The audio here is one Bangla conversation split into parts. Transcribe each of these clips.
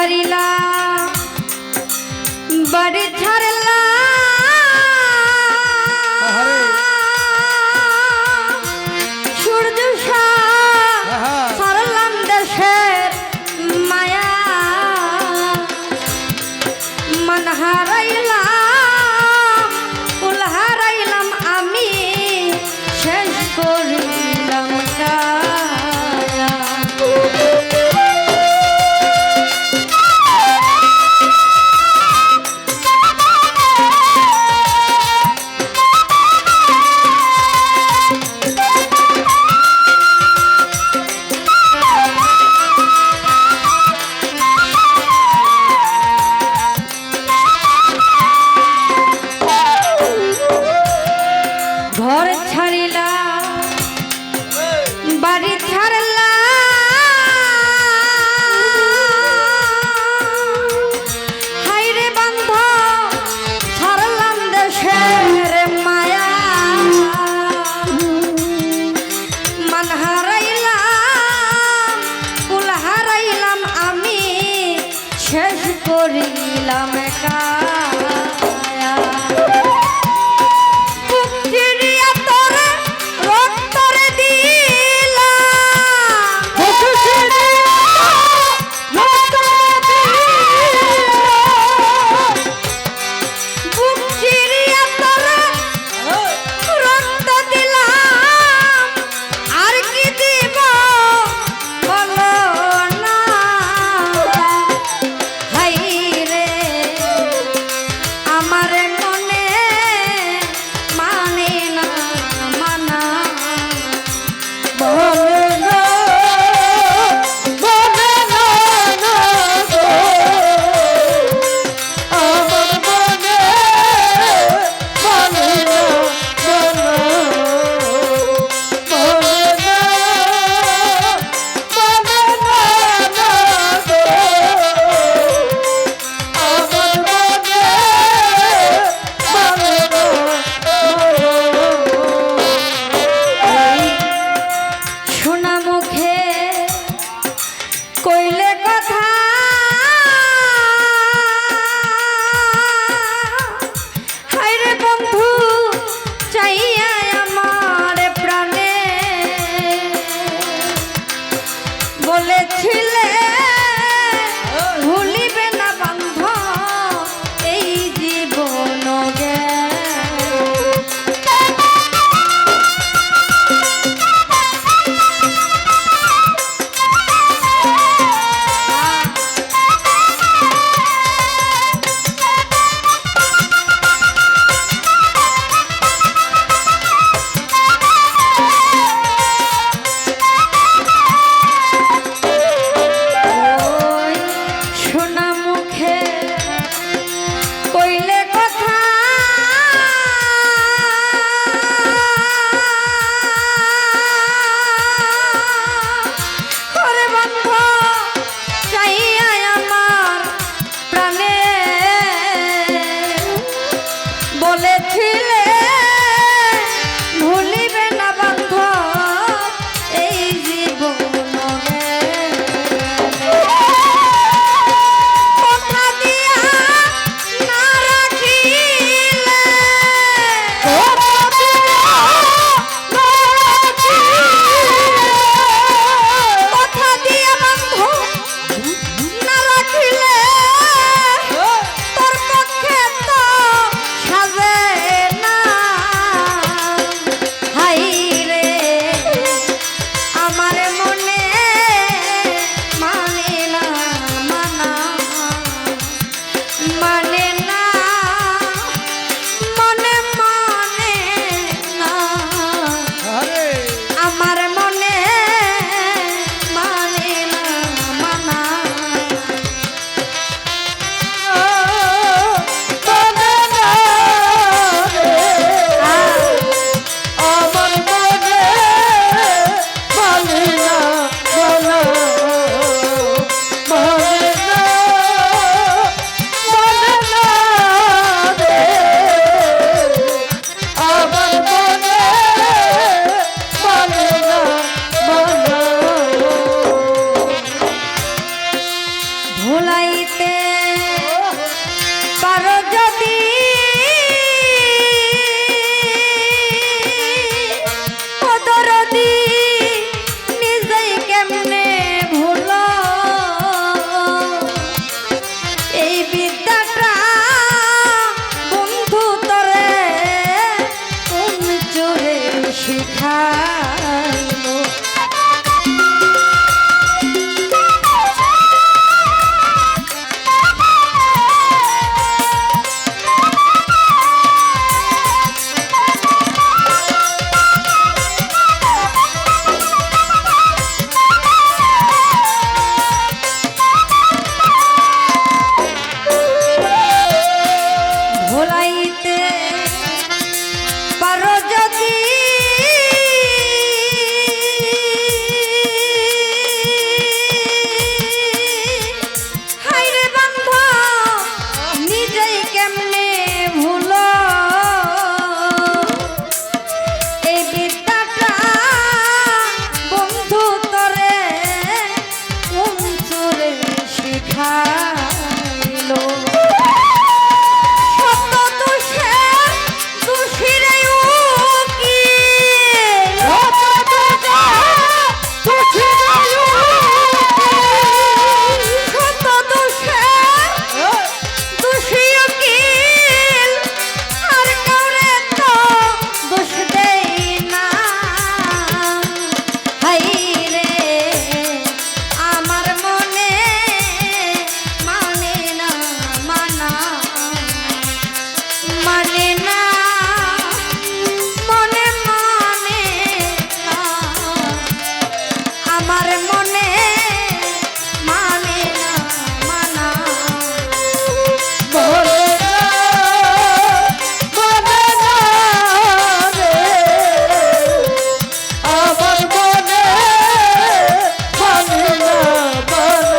ছাড়িলা বাড়ি ছাড়লা সূর্য ছাড়লাম দেশের মায়া মন হারাইলাম কুল হারাইলাম আমি শেষ করিলাম কায়া ঘর ছাড়িলা বাড়ি ছাড়লা হাইরে বান্ধ ছাড়লাম দেশের মায়া মান হারাইলাম কুল হারাইলাম আমি শেষ করিলাম কায়া বলেছিলে ভুলিবে না বান্ধ এই জীবন আমার মনে মানে না মানা বলে না, বলে না রে, আমার মনে মানে না, বলে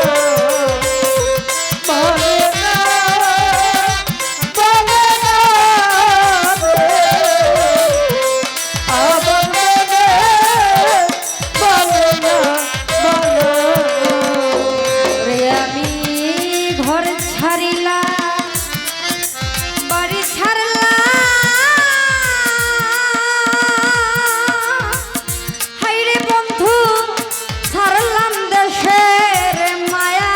না, বলে না রে, আমার মনে বলে না, রে আমি ঘর ছাড়িলা বাড়ি ছাড়লা হাইরে বন্ধু ছাড়লাম দেশের মায়া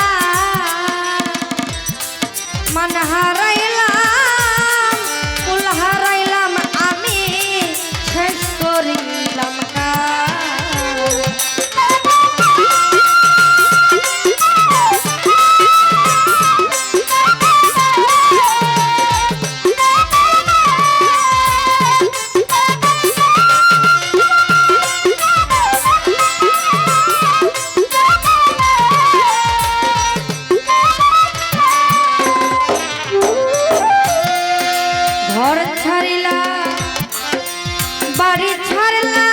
মান হারাইলাম কুল হারাইলাম আমি শেষ করিলাম কাজ ঘর ছাড়িলা বাড়ি ছাড়লা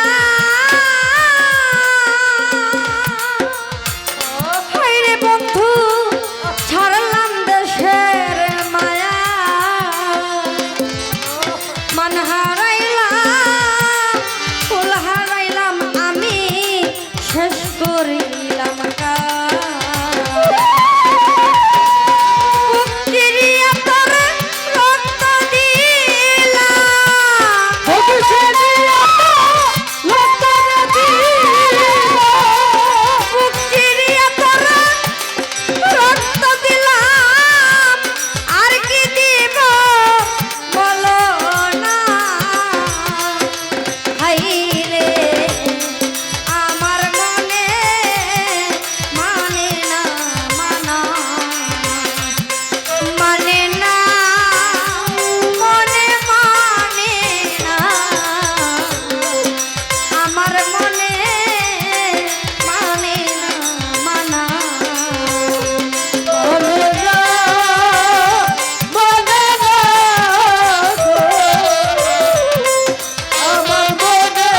হায়রে বন্ধু ছাড়লাম দেশের মায়া মান হারাইলাম কুল হারাইলাম আমি শেষ করিলাম কাজ চিরিয়া তোর রক্ত দিলাম বকিসে দিয়া লোকটারে দিল, চিরিয়া তোর রক্ত দিলাম আর কি দিব বলো না হাইরে আমার মনে মানে না মানা মানে না মনে মানে না আমার মনে মানে না মানা বলে না, বলে না গো, আমার মনে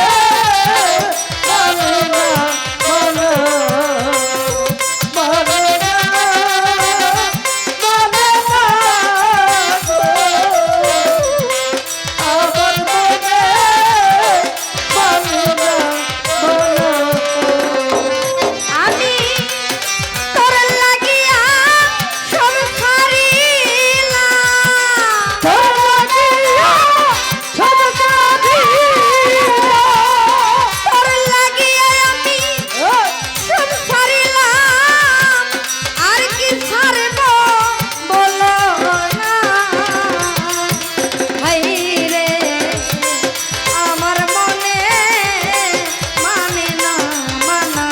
বলে না, বলে, বলে না, বলে না গো, আমার মনে বলে না, বলে। আমি তোর লাগিয়া সংসারিলা তোর লাগিয়া সব কাঁদিলা, তোর লাগিয়া আমি সংসারিলাম আর কি ছাড়ব বলো না হাইরে আমার মনে মানে না মানা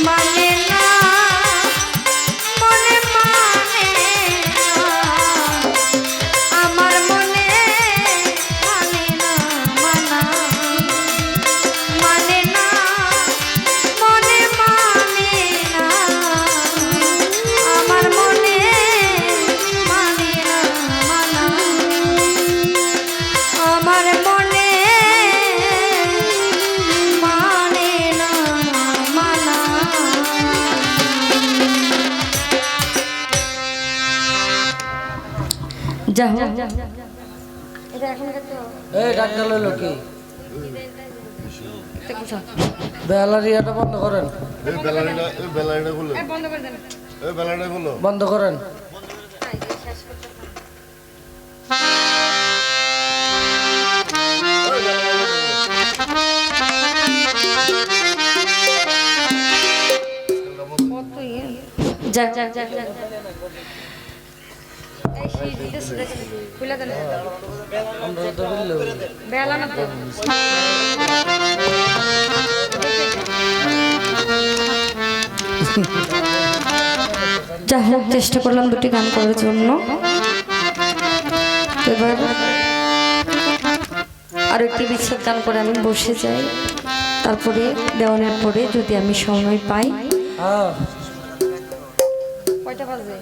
মানে না মনে মানে না আমার মনে মানে না মানা মানে না মনে মানে না আমার মনে মানে না মানা আমার মনে মানে না মানা যা এই ডাক্তার লইলো কি বেলারিয়াটা বন্ধ করেন, এই বেলারিটা খুলো এই বেলারিটা খুলো বন্ধ করেন। যা যা যা যা এই শীত দিতেছে খুলে দেন আমরা তো বললো বেলা না তো যাই হোক চেষ্টা করলাম দুটি গান করার জন্য। এবার আর একটি বিচ্ছেদ গান করে আমি বসে যাই। তারপরে দেওয়ানের পরে যদি আমি সময় পাই। হ্যাঁ কয়টা বাজে?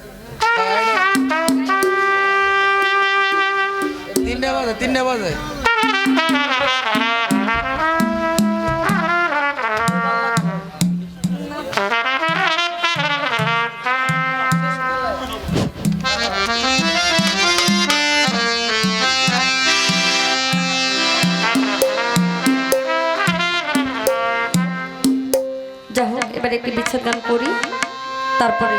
3টা বাজে। যাই হোক, এবার একটি বিচ্ছেদ গান করি, তারপরে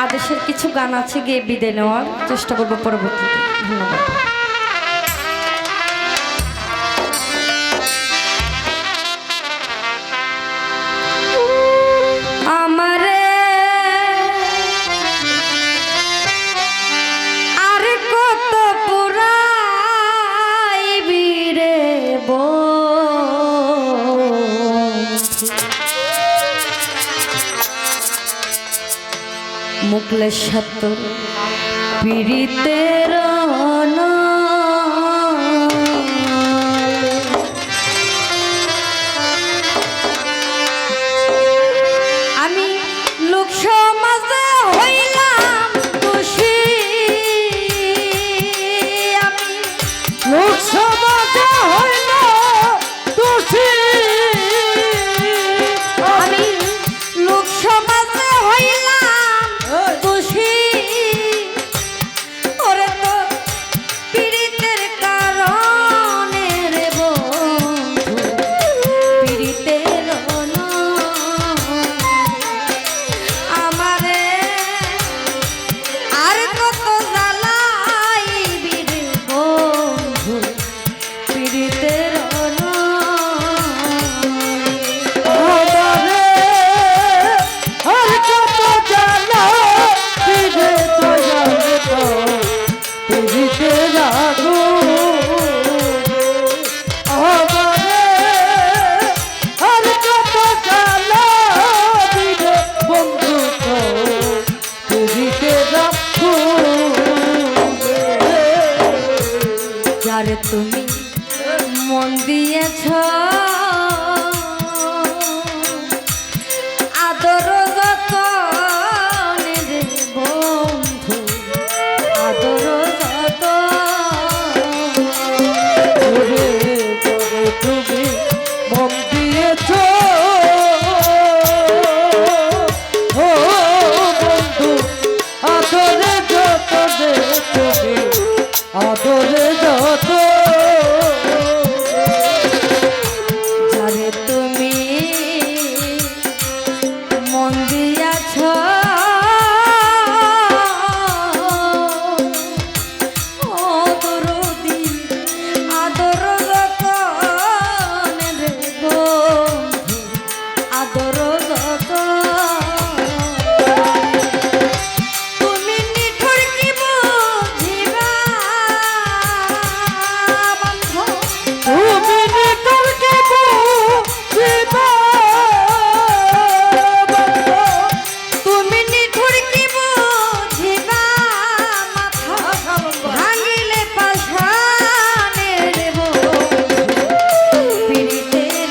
আদেশের কিছু গান আছে গিয়ে বিদায় নেওয়ার চেষ্টা করবো পরবর্তীতে। ধন্যবাদ। আমারে আর কত পুরাইবি রে মুকলে সত্য পীড়িতের আমি লোক সমাজে হইলাম দোষী, আমি লোক সমাজে হইলাম দোষী, আমি লোক সমাজে হইলাম দোষী। ওরে তো পীড়িতের কারণে রে বন্ধু, পীড়িতের আমারে আর কত জ্বালাইবি রে বন্ধু, পীড়িতের যারে তুমি মন দিয়েছ আদর যতন রে বন্ধু, আদর তুমি মন দিয়েছ ও বন্ধু, আদরে যত দে তুমি, আদরে যত। যারে তুমি মন দিয়াছ ও দরদি, আদর যতন রে বন্ধু, আদর যতন। তুমি নিঠুর কি বুঝিবা বন্ধু, তুমি নিকট কে বুঝিবা বন্ধু, তুমি নিঠুর কি বুঝিবা মাথা ভাঙিলে পাশানে রে বন্ধু, পীড়িতের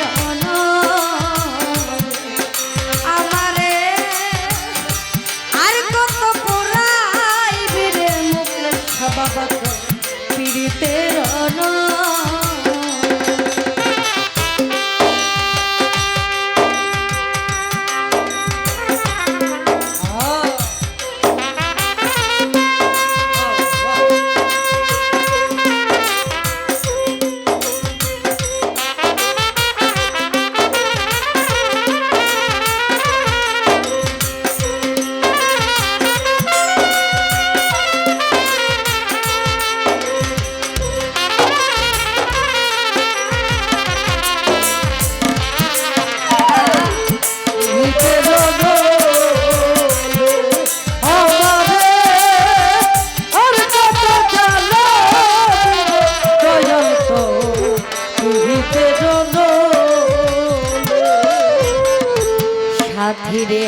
আমারে আর কত পুরাইবি রে মুখলে সবাবত পীড়িতের সাথীরে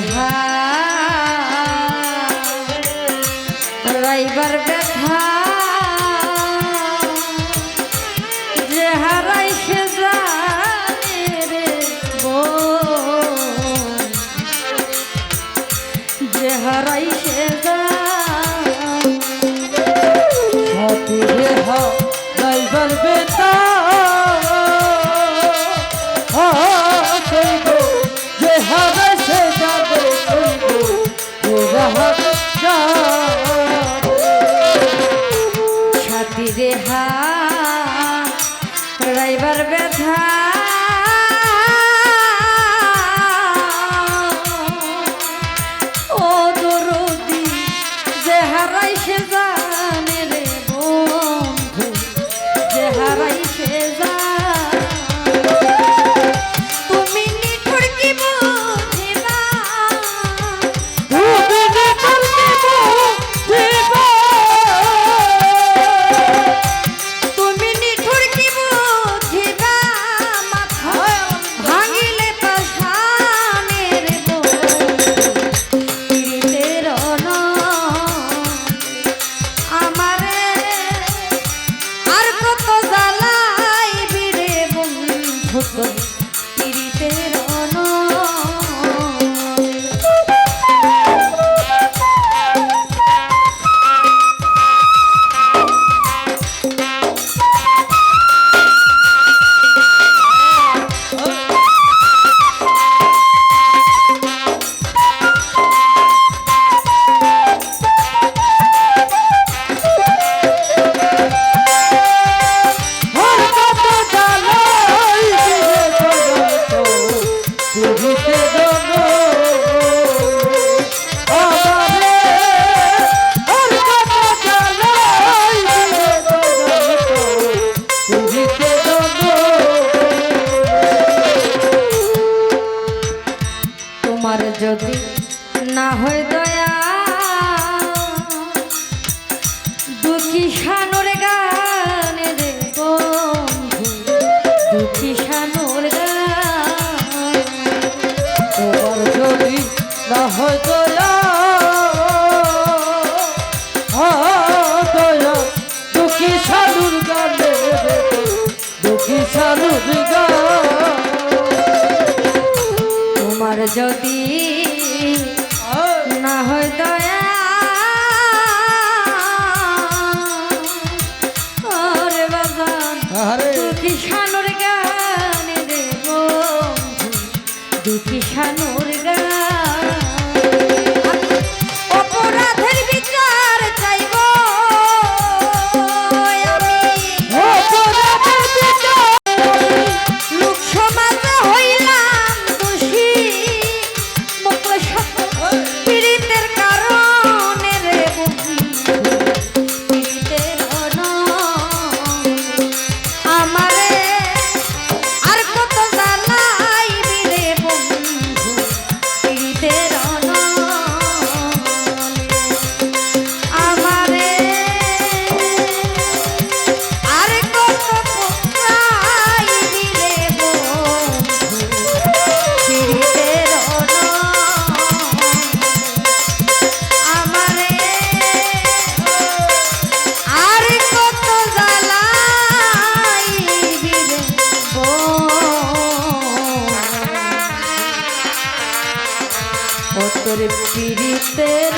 রাইবার ব্যথা যে হারাই সে যায় সইব যে হারে সে যাবে সইব যে হারে ছাতি রে হা রাইবার ব্যথা ও দরদি যে হারাই সে জানে রে বন্ধু যে হারাই সে জানে তুমি নিঠুর কি বুঝিবা তুমি নিকল দেব তুমি নিঠুর কি বুঝিবা মাথা ভাঙিলে পাশানের পীড়িতের আমারে আর কত জ্বালাইবি রে বন্ধু তোর পীড়িতের আর কত জ্বালাই দিলে জগত বুঝিতে জন্য আমারে আর কত জ্বালাই দিলে জগত বুঝিতে জন্য তোমার যদি না হয় দয়া দুঃখী শানুর গানে রে বন্ধু দুঃখী শানুর গান তোমার যদি না হয় দয়া দয়া দুঃখী সাধুর গানে দুঃখী সাধুর গান তোমার যদি না হয় দয়া ওরে বাজান আরে দুঃখী শানুর গানে রে বন্ধু দুঃখী শানুর গান অপরাধের বিচার চাইব আমি অপরাধের বিচার লোক সমাজে হইলাম দোষী মুখে পীড়িতের কারণে রে বন্ধু পীড়িতের আমারে আর কত জ্বালাইবি রে বন্ধু পীড়িতের আমারে আর কত পোকাইবি রে বন্ধু পীড়িতের আমারে আর কত জ্বালাইবি রে বন্ধু ও তোর পীড়িতের